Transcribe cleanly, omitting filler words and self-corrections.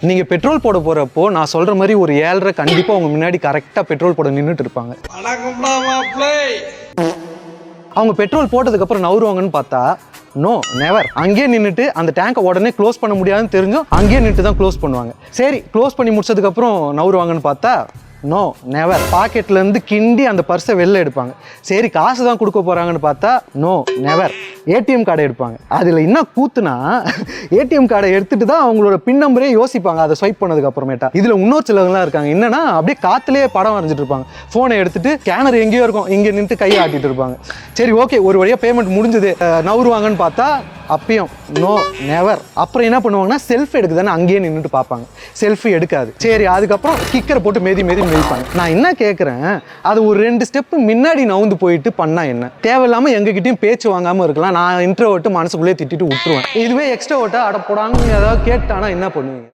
நீங்கள் பெட்ரோல் போட போகிறப்போ நான் சொல்கிற மாதிரி ஒரு 7:30 கண்டிப்பாக உங்கள் முன்னாடி கரெக்டாக பெட்ரோல் போட நின்றுட்டு இருப்பாங்க. அவங்க பெட்ரோல் போட்டதுக்கப்புறம் நவுருவாங்கன்னு பார்த்தா நோ நெவர். அங்கேயே நின்றுட்டு அந்த டேங்கை உடனே க்ளோஸ் பண்ண முடியாதுன்னு தெரிஞ்சும் அங்கேயே நின்று தான் க்ளோஸ் பண்ணுவாங்க. சரி க்ளோஸ் பண்ணி முடிச்சதுக்கப்புறம் நவுருவாங்கன்னு பார்த்தா நோ நெவர். பாக்கெட்லேருந்து கிண்டி அந்த பர்ஸை வெளில எடுப்பாங்க. சரி காசு தான் கொடுக்க போகிறாங்கன்னு பார்த்தா நோ நெவர். ஏடிஎம் கார்டை எடுப்பாங்க. அதில் என்ன கூத்துனா ஏடிஎம் கார்டை எடுத்துகிட்டு தான் அவங்களோட பின் நம்பரே யோசிப்பாங்க அதை ஸ்வைப் பண்ணதுக்கு அப்புறமேட்டா. இதில் இன்னொரு சிலவங்களாம் இருக்காங்க. என்னன்னா அப்படியே காற்றுலேயே படம் வரைஞ்சிட்டு இருப்பாங்க. ஃபோனை எடுத்துகிட்டு ஸ்கேனர் எங்கேயோ இருக்கும், இங்கே நின்று கையை ஆட்டிகிட்டு இருப்பாங்க. சரி ஓகே ஒரு வழியாக பேமெண்ட் முடிஞ்சது, நவுருவாங்கன்னு பார்த்தா அப்பயும் நோ நெவர். அப்புறம் என்ன பண்ணுவாங்கன்னா செல்ஃபி எடுக்குதானே அங்கேயே நின்றுட்டு பார்ப்பாங்க. செல்ஃபி எடுக்காது. சரி அதுக்கப்புறம் கிக்கரை போட்டு மிதிப்பாங்க. நான் என்ன கேட்குறேன், அது ஒரு 2 ஸ்டெப்பு முன்னாடி நவுந்து போயிட்டு பண்ணா என்ன? தேவையில்லாமல் எங்ககிட்டயும் பேச்சு வாங்காமல் இருக்கலாம். நான் இன்ட்ரோவர்ட்டு மனசுக்குள்ளேயே திட்டிட்டு விட்டுருவேன். இதுவே எக்ஸ்ட்ரோவர்ட்டா அட போடாங்க ஏதாவது கேட்டானா என்ன பண்ணுவீங்க?